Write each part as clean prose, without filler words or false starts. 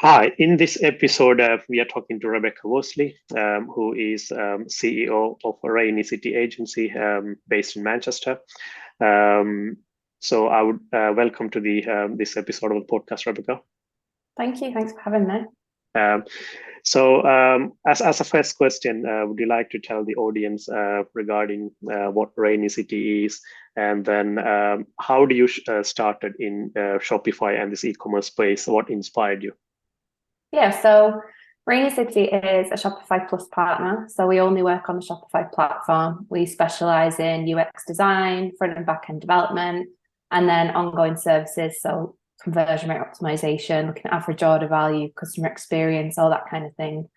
Hi, in this episode, we are talking to Rebecca Worsley, who is CEO of a Rainy City agency based in Manchester. Um, so I would welcome to the this episode of the podcast, Rebecca. Thank you. Thanks for having me. Um, as a first question, would you like to tell the audience regarding what Rainy City is, and then how do you started in Shopify and this e-commerce space? What inspired you? Yeah, so Rainy City is a Shopify Plus partner. So we only work on the Shopify platform. We specialize in UX design, front and back end development, and then ongoing services. So conversion rate optimization, looking at average order value, customer experience, all that kind of thing.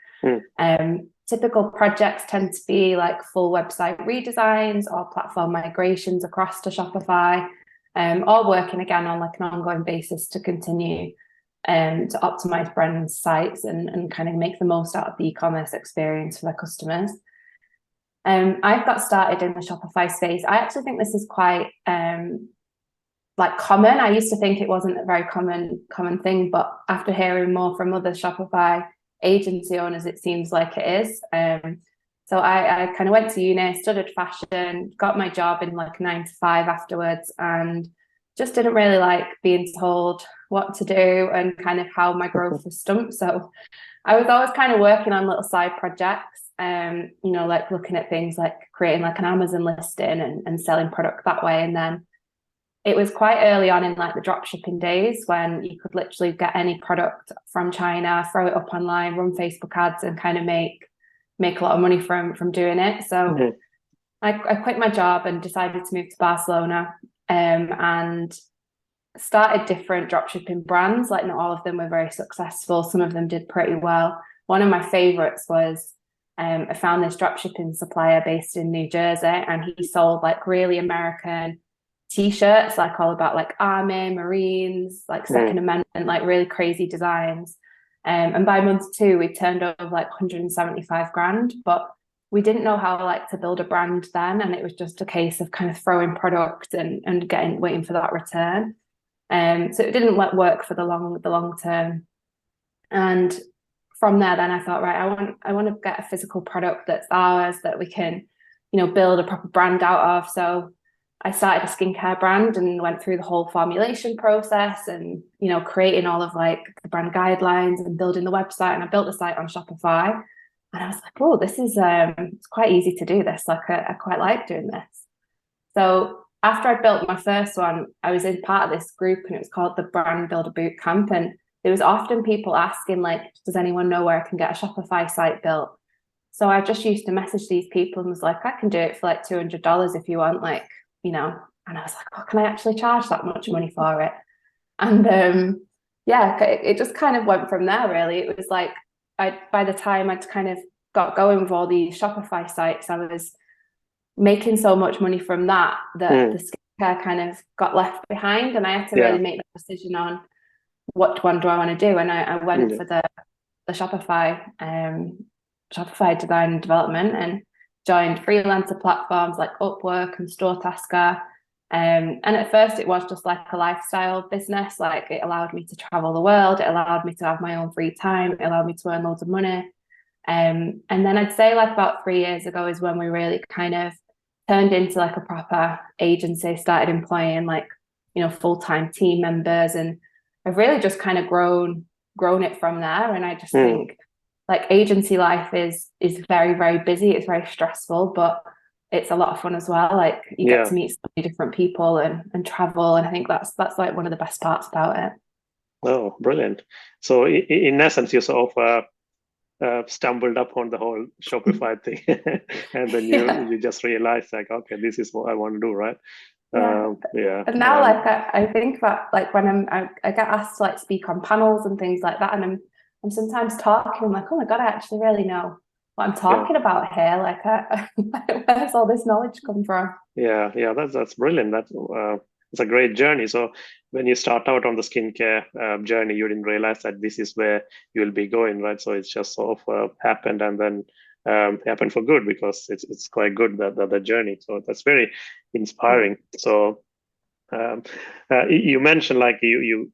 Typical projects tend to be like full website redesigns or platform migrations across to Shopify, or working again on like an ongoing basis to continue to optimize brand sites and kind of make the most out of the e-commerce experience for their customers. I've got started in the Shopify space. I actually think this is quite like common. I used to think it wasn't a very common thing, but after hearing more from other Shopify agency owners, it seems like it is. So I kind of went to uni, studied fashion, got my job in like 9 to 5 afterwards, and just didn't really like being told what to do and kind of how my growth was stumped. So I was always kind of working on little side projects, like looking at things like creating like an Amazon listing and selling product that way. And then it was quite early on in like the drop shipping days when you could literally get any product from China, throw it up online, run Facebook ads and kind of make a lot of money from doing it. So I quit my job and decided to move to Barcelona, and started different dropshipping brands. Like not all of them were very successful. Some of them did pretty well. One of my favorites was I found this dropshipping supplier based in New Jersey, and he sold like really American t-shirts, like all about like Army, Marines, like Second Amendment, like really crazy designs. And by month 2, we turned over like 175 grand, but we didn't know how like to build a brand then. And it was just a case of kind of throwing product and waiting for that return. So it didn't work for the long term. And from there, then I thought, right, I want to get a physical product that's ours, that we can, build a proper brand out of. So I started a skincare brand and went through the whole formulation process and, creating all of like the brand guidelines and building the website. And I built the site on Shopify. And I was like, oh, this is it's quite easy to do this. Like I quite like doing this. So after I built my first one, I was in part of this group and it was called the Brand Builder Bootcamp. And there was often people asking like, does anyone know where I can get a Shopify site built? So I just used to message these people and was like, I can do it for like $200 if you want, like, and I was like, oh, can I actually charge that much money for it? And it just kind of went from there, really. It was like, by the time I'd kind of got going with all these Shopify sites, I was making so much money from that the skincare kind of got left behind, and I had to really make the decision on what one do I want to do. And I went for the Shopify design and development, and joined freelancer platforms like Upwork and StoreTasker. And at first it was just like a lifestyle business. Like it allowed me to travel the world. It allowed me to have my own free time. It allowed me to earn loads of money. And then I'd say like about 3 years ago is when we really kind of turned into like a proper agency, started employing like, full-time team members. And I've really just kind of grown it from there. And I just think like agency life is very, very busy. It's very stressful, but it's a lot of fun as well. Like you get to meet so many different people and travel. And I think that's like one of the best parts about it. Oh, brilliant. So in essence, you sort of stumbled upon the whole Shopify thing and then you just realized like, okay, this is what I want to do, right? And now like I think that like when I get asked to like speak on panels and things like that, and I'm sometimes talking, I'm like, oh my God, I actually really know what I'm talking about here. Like where's all this knowledge come from? That's brilliant. It's a great journey. So when you start out on the skincare journey, you didn't realize that this is where you'll be going, right? So it's just sort of happened, and then happened for good, because it's quite good that the journey. So that's very inspiring. So you mentioned like you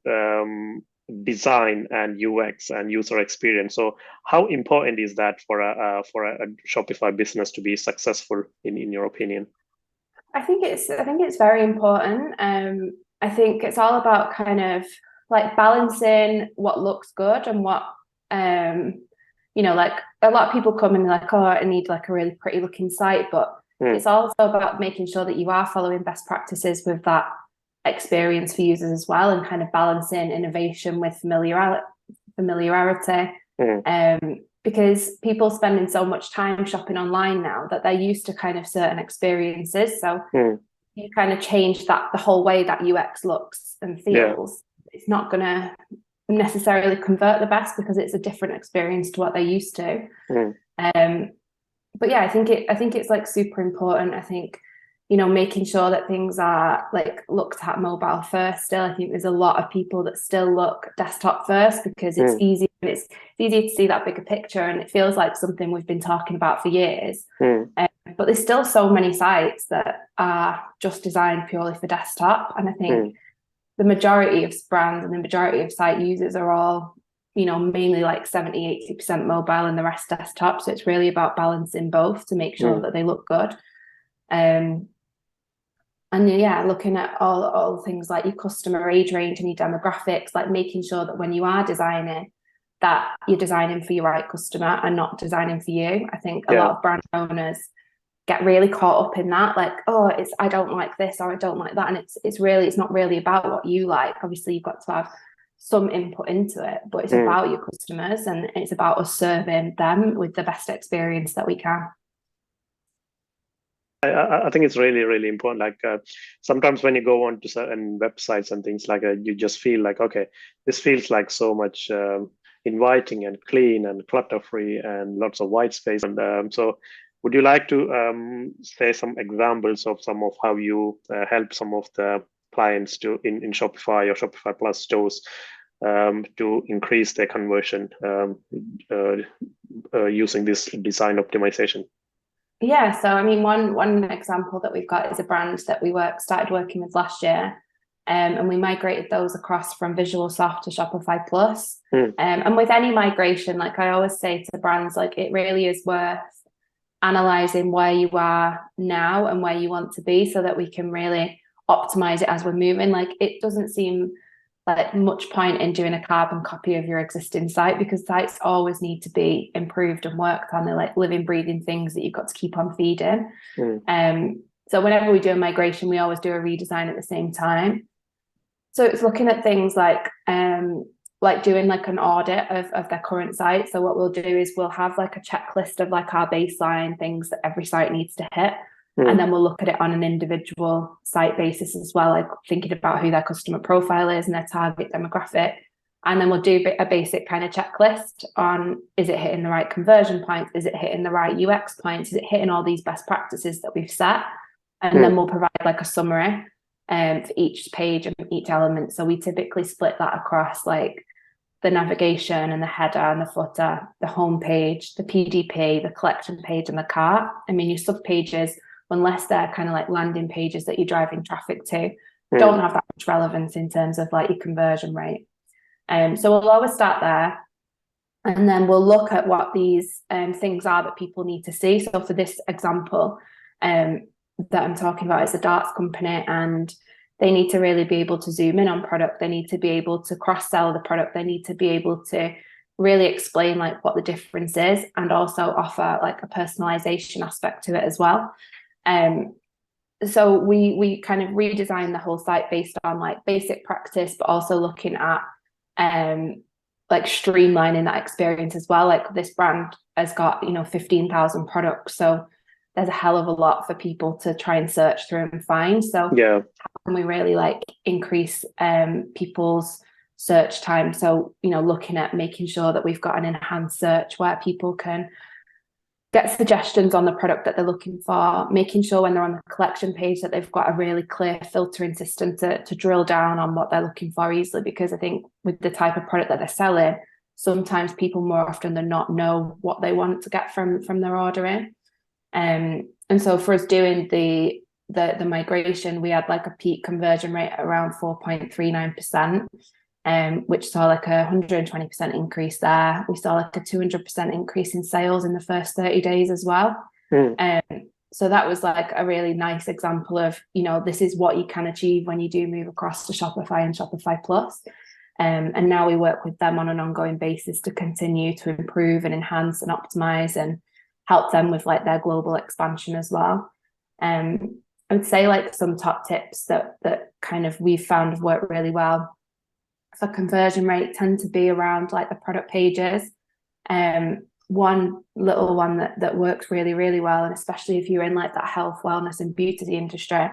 design and UX and user experience. So how important is that for a Shopify business to be successful in your opinion? I think it's very important. I think it's all about kind of like balancing what looks good and what like a lot of people come and they're like, oh, I need like a really pretty looking site, but it's also about making sure that you are following best practices with that experience for users as well, and kind of balancing innovation with familiarity. Because people spending so much time shopping online now that they're used to kind of certain experiences. So you kind of change the whole way that UX looks and feels. It's not going to necessarily convert the best because it's a different experience to what they're used to. But yeah, I think it's like super important. I think, making sure that things are like looked at mobile first still. I think there's a lot of people that still look desktop first because it's easy. It's easy to see that bigger picture, and it feels like something we've been talking about for years. But there's still so many sites that are just designed purely for desktop. And I think the majority of brands and the majority of site users are all, mainly like 70-80% mobile and the rest desktop. So it's really about balancing both to make sure that they look good. And yeah, looking at all things like your customer age range and your demographics, like making sure that when you are designing, that you're designing for your right customer and not designing for you. I think a lot of brand owners get really caught up in that, like, oh, I don't like this or I don't like that. And it's not really about what you like. Obviously, you've got to have some input into it, but it's about your customers, and it's about us serving them with the best experience that we can. I think it's really, really important. Like sometimes when you go on to certain websites and things like that, you just feel like, okay, this feels like so much inviting and clean and clutter-free and lots of white space. And so would you like to say some examples of some of how you help some of the clients to in Shopify or Shopify Plus stores to increase their conversion using this design optimization? Yeah, so I mean, one example that we've got is a brand that we started working with last year, and we migrated those across from Visual Soft to Shopify Plus. And with any migration, like I always say to brands, like it really is worth analyzing where you are now and where you want to be so that we can really optimize it as we're moving. Like it doesn't seem like much point in doing a carbon copy of your existing site, because sites always need to be improved and worked on. They're like living, breathing things that you've got to keep on feeding. So whenever we do a migration, we always do a redesign at the same time. So it's looking at things like doing like an audit of their current site. So what we'll do is we'll have like a checklist of like our baseline things that every site needs to hit. And then we'll look at it on an individual site basis as well, like thinking about who their customer profile is and their target demographic. And then we'll do a basic kind of checklist on, is it hitting the right conversion points? Is it hitting the right UX points? Is it hitting all these best practices that we've set? And then we'll provide like a summary for each page and each element. So we typically split that across like the navigation and the header and the footer, the home page, the PDP, the collection page, and the cart. I mean, your sub pages, unless they're kind of like landing pages that you're driving traffic to, don't have that much relevance in terms of like your conversion rate. So we'll always start there, and then we'll look at what these things are that people need to see. So for this example that I'm talking about, is a darts company, and they need to really be able to zoom in on product. They need to be able to cross-sell the product. They need to be able to really explain like what the difference is, and also offer like a personalization aspect to it as well. So we kind of redesigned the whole site based on like basic practice, but also looking at like streamlining that experience as well. Like this brand has got 15,000 products, so there's a hell of a lot for people to try and search through and find. So how can we really like increase people's search time? So looking at making sure that we've got an enhanced search where people can get suggestions on the product that they're looking for, making sure when they're on the collection page that they've got a really clear filtering system to drill down on what they're looking for easily. Because I think with the type of product that they're selling, sometimes people more often than not know what they want to get from their ordering. And so for us doing the migration, we had like a peak conversion rate at around 4.39%. which saw like a 120% increase there. We saw like a 200% increase in sales in the first 30 days as well. So that was like a really nice example of, this is what you can achieve when you do move across to Shopify and Shopify Plus. And now we work with them on an ongoing basis to continue to improve and enhance and optimize and help them with like their global expansion as well. I would say like some top tips that kind of we've found have worked really well for conversion rate tend to be around like the product pages. One little one that works really, really well, and especially if you're in like that health, wellness and beauty industry,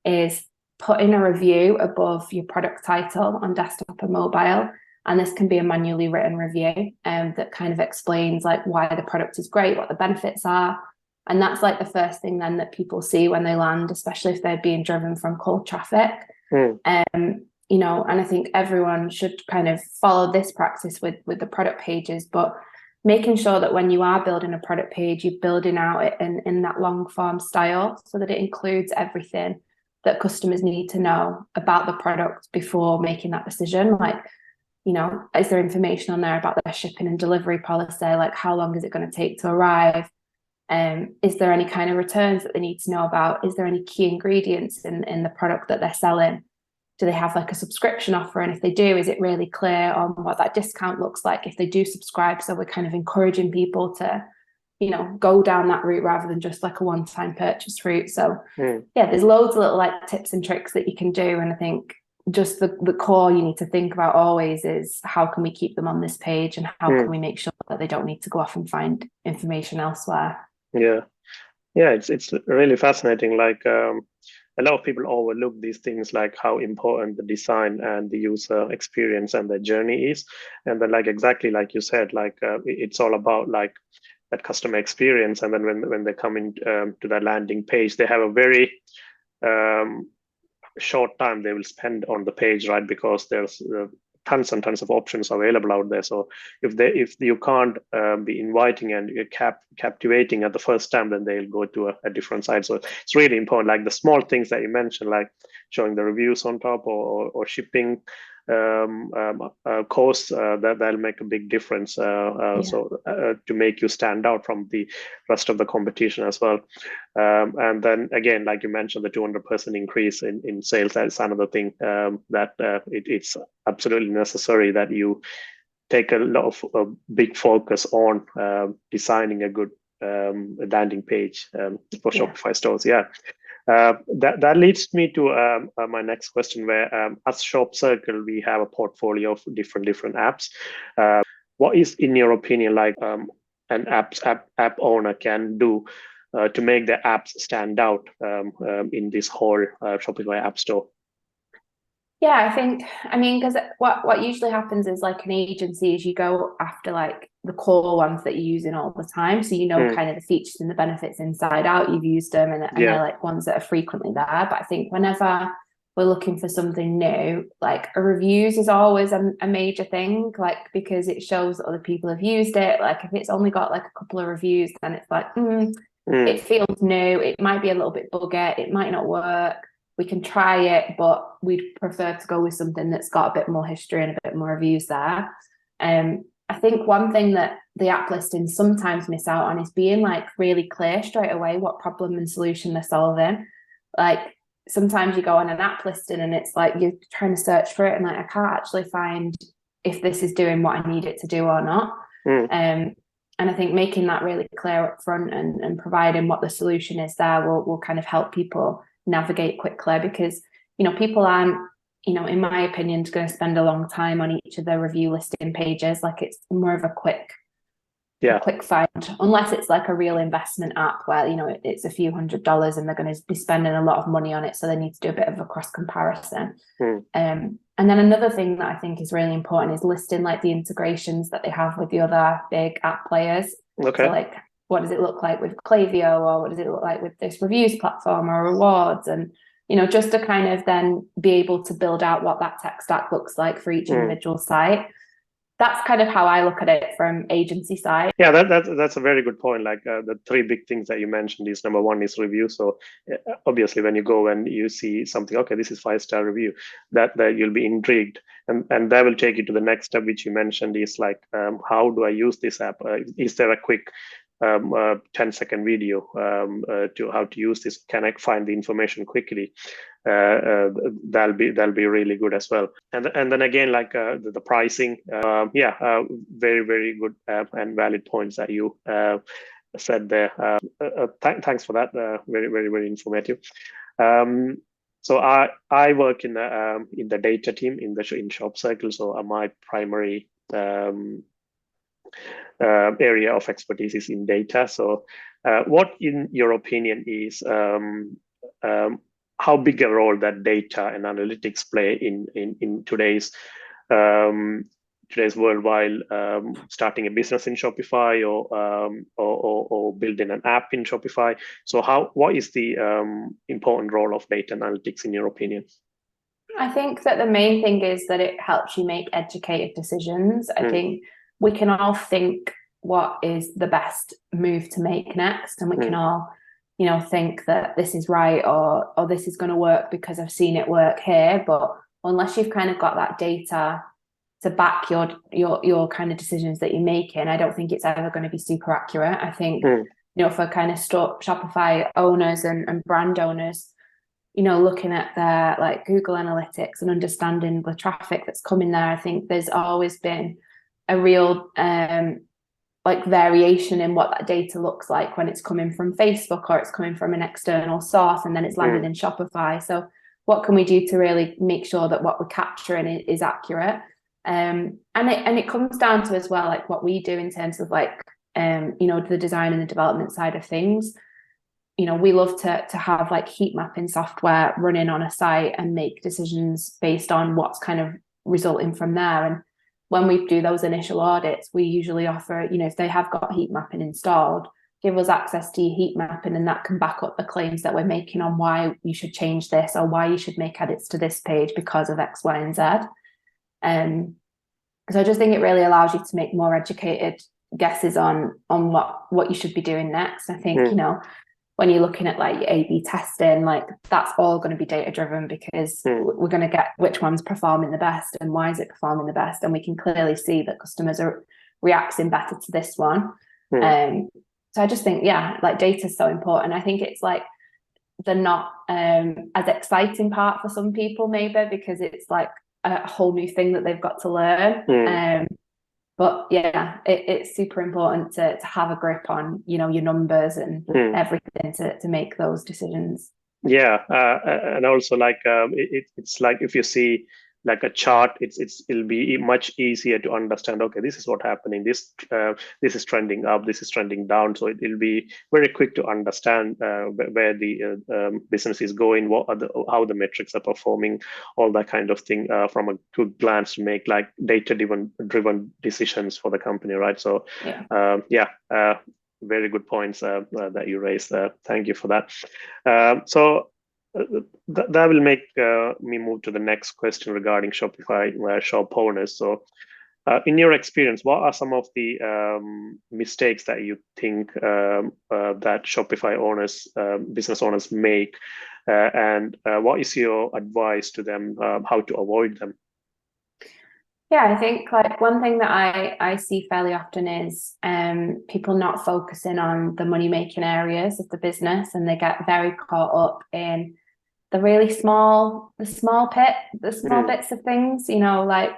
is put in a review above your product title on desktop and mobile. And this can be a manually written review that kind of explains like why the product is great, what the benefits are. And that's like the first thing then that people see when they land, especially if they're being driven from cold traffic. And I think everyone should kind of follow this practice with the product pages, but making sure that when you are building a product page, you're building out it in that long form style so that it includes everything that customers need to know about the product before making that decision. Like, is there information on there about their shipping and delivery policy? Like, how long is it going to take to arrive? Is there any kind of returns that they need to know about? Is there any key ingredients in the product that they're selling? Do they have like a subscription offer? And if they do, is it really clear on what that discount looks like if they do subscribe? So we're kind of encouraging people to, go down that route rather than just like a one-time purchase route. So there's loads of little like tips and tricks that you can do. And I think just the core you need to think about always is how can we keep them on this page and how can we make sure that they don't need to go off and find information elsewhere? Yeah, it's really fascinating. Like a lot of people overlook these things, like how important the design and the user experience and the journey is. And then, like exactly like you said, like it's all about like that customer experience. And then when they come in to that landing page, they have a very short time they will spend on the page, right? Because there's tons and tons of options available out there. So if you can't be inviting and captivating at the first time, then they'll go to a different site. So it's really important, like the small things that you mentioned, like showing the reviews on top or shipping costs, that'll make a big difference. So to make you stand out from the rest of the competition as well. And then again, like you mentioned, the 200% increase in sales, that's another thing that it's absolutely necessary that you take a lot of big focus on designing a good landing page for Shopify stores. That leads me to my next question, where as Shop Circle, we have a portfolio of different apps. What is, in your opinion, like an app owner can do to make their apps stand out in this whole Shopify App Store? Because what usually happens is, like, an agency is you go after like the core ones that you're using all the time. So kind of the features and the benefits inside out, you've used them, and they're like ones that are frequently there. But I think whenever we're looking for something new, like reviews is always a major thing, like, because it shows that other people have used it. Like if it's only got like a couple of reviews, then it's like, it feels new. It might be a little bit buggy. It might not work. We can try it, but we'd prefer to go with something that's got a bit more history and a bit more reviews there. I think one thing that the app listings sometimes miss out on is being like really clear straight away what problem and solution they're solving. Like sometimes you go on an app listing and it's like you're trying to search for it and like I can't actually find if this is doing what I need it to do or not. And I think making that really clear up front and providing what the solution is there will kind of help people navigate quickly, because people aren't, in my opinion, going to spend a long time on each of the review listing pages. Like it's more of a quick find, unless it's like a real investment app where it's a few $100s and they're going to be spending a lot of money on it, so they need to do a bit of a cross comparison. And then another thing that I think is really important is listing like the integrations that they have with the other big app players. So like, what does it look like with Klaviyo, or what does it look like with this reviews platform or rewards? And, just to kind of then be able to build out what that tech stack looks like for each individual site. that's kind of how I look at it from agency side. Yeah, that's a very good point. Like the three big things that you mentioned is number one is review. So obviously, when you go and you see something, okay, this is 5-star review, that you'll be intrigued, and that will take you to the next step, which you mentioned is like, how do I use this app? Is there a quick 10-second video to how to use this? Can I find the information quickly? That'll be really good as well. And then again, like the pricing, very very good and valid points that you said there. Thanks for that. Very very very informative. So I work in the data team in Shop Circle. So my primary area of expertise is in data. So what, in your opinion, is how big a role that data and analytics play in today's world while starting a business in Shopify or building an app in Shopify? So what is the important role of data analytics in your opinion? I think that the main thing is that it helps you make educated decisions. I think we can all think what is the best move to make next, and we can all, think that this is right or this is going to work because I've seen it work here. But unless you've kind of got that data to back your kind of decisions that you're making, I don't think it's ever going to be super accurate. I think, for kind of Shopify owners and brand owners, looking at their like Google Analytics and understanding the traffic that's coming there, I think there's always been a real variation in what that data looks like when it's coming from Facebook or it's coming from an external source and then it's landed in Shopify. So what can we do to really make sure that what we're capturing is accurate? And it comes down to as well, like what we do in terms of the design and the development side of things. We love to have like heat mapping software running on a site and make decisions based on what's kind of resulting from there. And when we do those initial audits, we usually offer, if they have got heat mapping installed, give us access to your heat mapping, and that can back up the claims that we're making on why you should change this or why you should make edits to this page because of X, Y, and Z. So I just think it really allows you to make more educated guesses on what you should be doing next. I think, when you're looking at like your A/B testing, like that's all going to be data driven because we're going to get which one's performing the best and why is it performing the best, and we can clearly see that customers are reacting better to this one. So I just think like data is so important. I think it's like the not as exciting part for some people maybe because it's like a whole new thing that they've got to learn. But yeah, it's super important to have a grip on, your numbers and everything to make those decisions. Yeah, and also like it's like if you see like a chart, it'll be much easier to understand. Okay, this is what's happening. This is trending up. This is trending down. So it'll be very quick to understand where the business is going, how the metrics are performing, all that kind of thing from a good glance to make like data-driven decisions for the company, right? So very good points that you raised. Thank you for that. So that will make me move to the next question regarding Shopify shop owners. So in your experience, what are some of the mistakes that you think that Shopify owners, business owners make, and what is your advice to them how to avoid them? Yeah, I think like one thing that I see fairly often is people not focusing on the money-making areas of the business, and they get very caught up in the really small bits of things, I've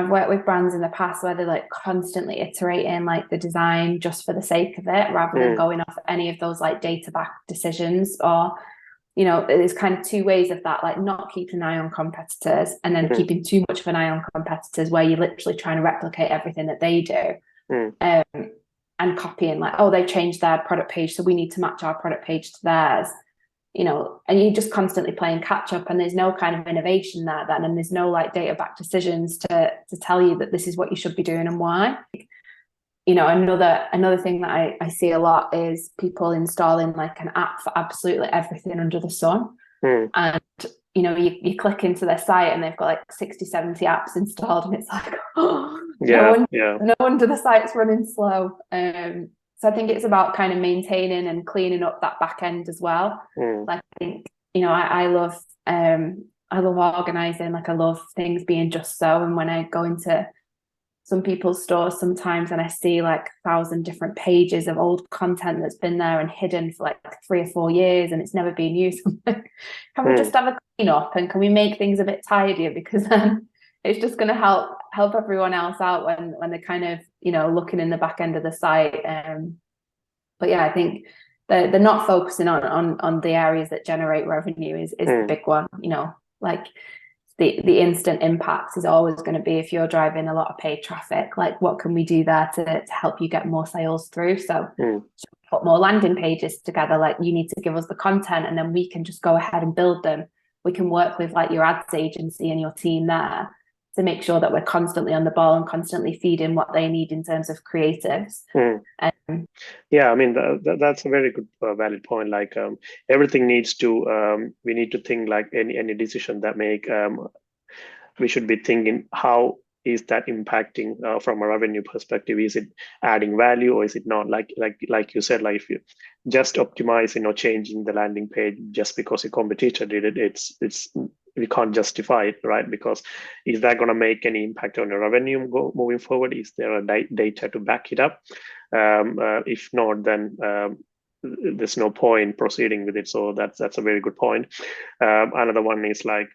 worked with brands in the past where they're like constantly iterating like the design just for the sake of it, rather than going off any of those like data-backed decisions. Or, there's kind of two ways of that, like not keeping an eye on competitors and then keeping too much of an eye on competitors where you're literally trying to replicate everything that they do. And copying like, oh, they've changed their product page, so we need to match our product page to theirs. And you're just constantly playing catch up, and there's no kind of innovation there then, and there's no like data backed decisions to tell you that this is what you should be doing and why. Another thing that I see a lot is people installing like an app for absolutely everything under the sun. And you click into their site and they've got like 60, 70 apps installed, and it's like, oh, Yeah, no wonder the site's running slow. So I think it's about kind of maintaining and cleaning up that back end as well. Like, I think, I love organizing. Like, I love things being just so. And when I go into some people's stores sometimes and I see like 1,000 different pages of old content that's been there and hidden for like 3 or 4 years and it's never been used, can we just have a clean up, and can we make things a bit tidier? Because then it's just going to help everyone else out when they're kind of looking in the back end of the site. But yeah, I think they're not focusing on the areas that generate revenue is the big one. Like the instant impact is always going to be, if you're driving a lot of paid traffic, like what can we do there to help you get more sales through? So put more landing pages together. Like, you need to give us the content and then we can just go ahead and build them. We can work with like your ads agency and your team there to make sure that we're constantly on the ball and constantly feeding what they need in terms of creatives. Yeah, I mean, that's a very good valid point. Like, everything needs to we need to think like any decision that make we should be thinking, how is that impacting from a revenue perspective? Is it adding value or is it not? Like you said, like if you just optimize, changing the landing page just because your competitor did it, it's we can't justify it, right? Because is that going to make any impact on your revenue moving forward? Is there a data to back it up? If not, then there's no point proceeding with it. So that's a very good point. Another one is like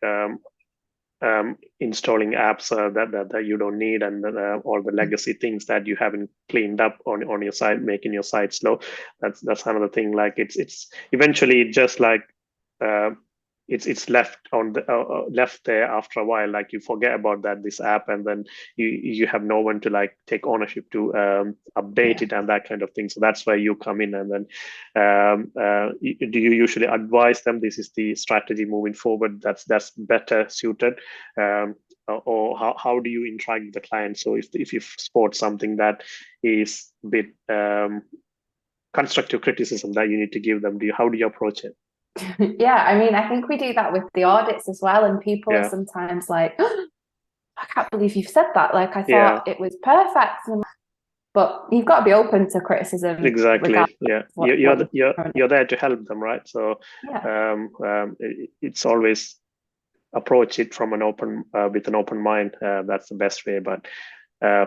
installing apps that you don't need, and all the legacy things that you haven't cleaned up on your site, making your site slow. That's another thing. Like, it's eventually just like it's left on the left there after a while. Like, you forget about this app, and then you have no one to like take ownership to update it and that kind of thing. So that's where you come in. And then do you usually advise them, this is the strategy moving forward that's better suited, or how do you interact with the client? So if you spot something that is a bit constructive criticism that you need to give them, how do you approach it? Yeah, I mean, I think we do that with the audits as well, and people are sometimes like, oh, I can't believe you've said that. Like, I thought it was perfect. But you've got to be open to criticism. Exactly. Yeah, you're there to help them, right? So it's always approach it from an open with an open mind. That's the best way. But yeah.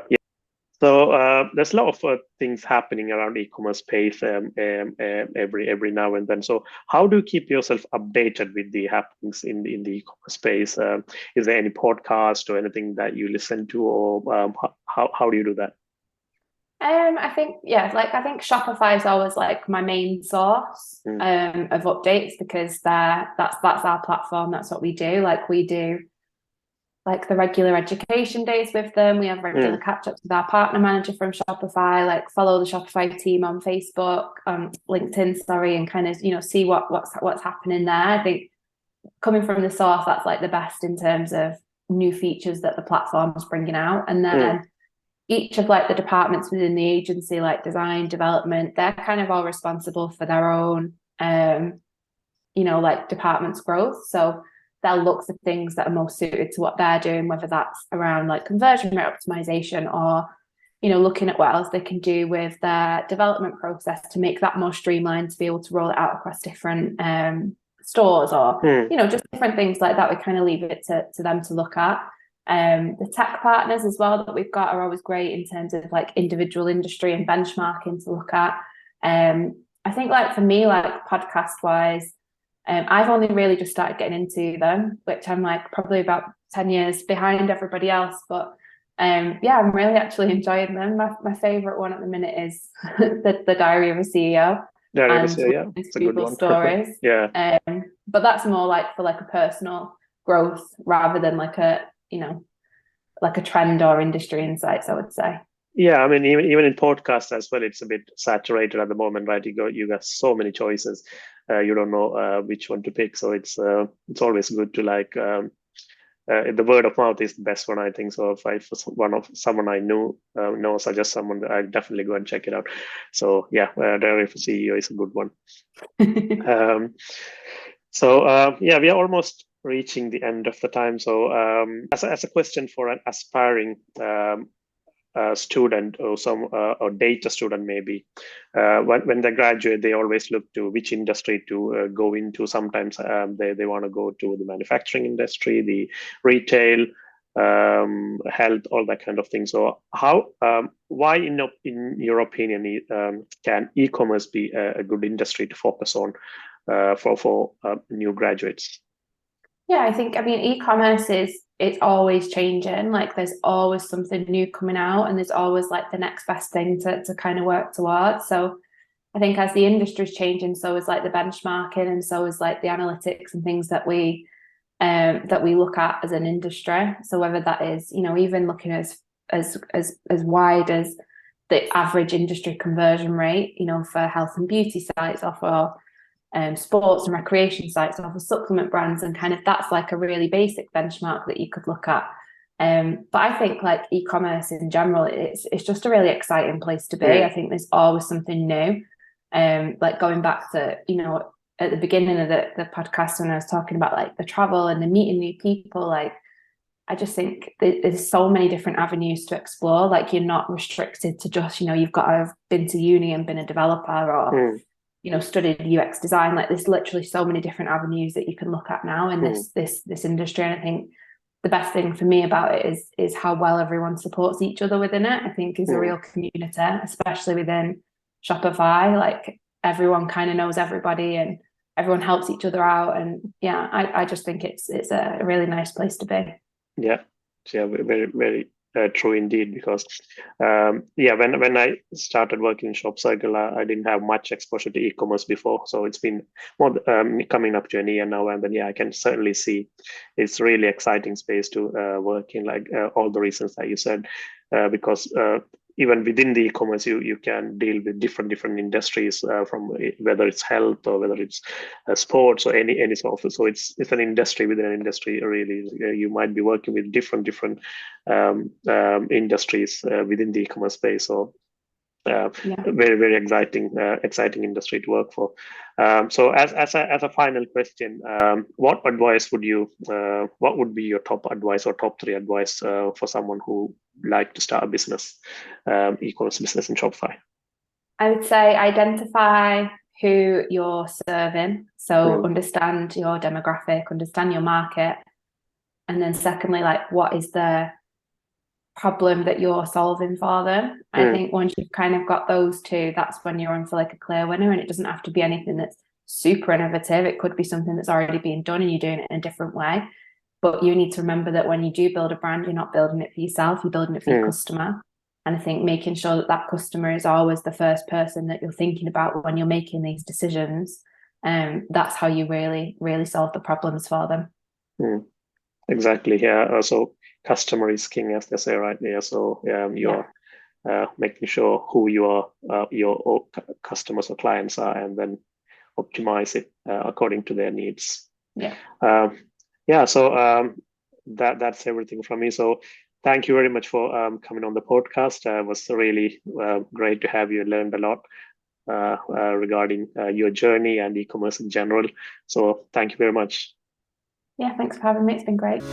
So there's a lot of things happening around e-commerce space every now and then. So how do you keep yourself updated with the happenings in the e-commerce space? Is there any podcast or anything that you listen to, or how do you do that? I think I think Shopify is always like my main source of updates, because that's our platform. That's what we do. Like, we do like the regular education days with them. We have regular catch-ups with our partner manager from Shopify, like follow the Shopify team on Facebook, LinkedIn, and kind of, see what's happening there. I think coming from the source, that's like the best in terms of new features that the platform is bringing out. And then each of like the departments within the agency, like design, development, they're kind of all responsible for their own, like department's growth. So they'll look for things that are most suited to what they're doing, whether that's around like conversion rate optimization, or, looking at what else they can do with their development process to make that more streamlined, to be able to roll it out across different stores, or, just different things like that. We kind of leave it to them to look at. The tech partners as well that we've got are always great in terms of like individual industry and benchmarking to look at. I think like for me, like podcast wise, I've only really just started getting into them, which I'm like probably about 10 years behind everybody else. But I'm really actually enjoying them. My favorite one at the minute is the Diary of a CEO. It's a good one. Stories. But that's more like for like a personal growth rather than like a like a trend or industry insights, I would say. Yeah, I mean, even in podcasts as well, it's a bit saturated at the moment, right? You got so many choices, you don't know which one to pick. So it's always good to like the word of mouth is the best one, I think. So if someone I know suggest someone, I definitely go and check it out. So yeah, Diary of a CEO is a good one. So yeah, we are almost reaching the end of the time. So as a question for an aspiring student or some or data student maybe, when they graduate, they always look to which industry to go into. Sometimes they want to go to the manufacturing industry, the retail, health, all that kind of thing. So how why in your opinion can e-commerce be a good industry to focus on for new graduates? Yeah, I mean, e-commerce it's always changing. Like there's always something new coming out, and there's always like the next best thing to kind of work towards. So I think as the industry's changing, so is like the benchmarking, and so is like the analytics and things that we look at as an industry. So whether that is, even looking as wide as the average industry conversion rate, for health and beauty sites, or for sports and recreation sites, or for supplement brands, and kind of that's like a really basic benchmark that you could look at. But I think like e-commerce in general, it's just a really exciting place to be. I think there's always something new. Like going back to, at the beginning of the podcast when I was talking about like the travel and the meeting new people, like I just think there's so many different avenues to explore. Like you're not restricted to just, you've got to have been to uni and been a developer or, studied UX design. Like there's literally so many different avenues that you can look at now in this industry. And I think the best thing for me about it is how well everyone supports each other within it. I think is a real community, especially within Shopify. Like everyone kind of knows everybody and everyone helps each other out. And yeah, I just think it's a really nice place to be. Yeah, very, very true indeed. Because when I started working in Shop Circle, I didn't have much exposure to e-commerce before. So it's been more coming up to an year now, and then I can certainly see it's really exciting space to work in. Like all the reasons that you said, because even within the e-commerce, you can deal with different industries, from whether it's health or whether it's sports or any sort of. So it's an industry within an industry. Really, you might be working with different industries within the e-commerce space. So very, very exciting industry to work for. So as a final question, what advice what would be your top advice or top three advice for someone who like to start a business, e-commerce business in Shopify? I would say identify who you're serving. So understand your demographic, understand your market. And then secondly, like what is the problem that you're solving for them? I think once you've kind of got those two, that's when you're on for like a clear winner. And it doesn't have to be anything that's super innovative. It could be something that's already being done and you're doing it in a different way. But you need to remember that when you do build a brand, you're not building it for yourself, you're building it for your customer. And I think making sure that customer is always the first person that you're thinking about when you're making these decisions, that's how you really, really solve the problems for them. Exactly. Yeah. So customer is king, as they say, right there. So you're making sure who your customers or clients are, and then optimize it according to their needs. So that's everything from me. So thank you very much for coming on the podcast. It was really great to have you. Learned a lot regarding your journey and e-commerce in general. So thank you very much. Yeah, thanks for having me. It's been great.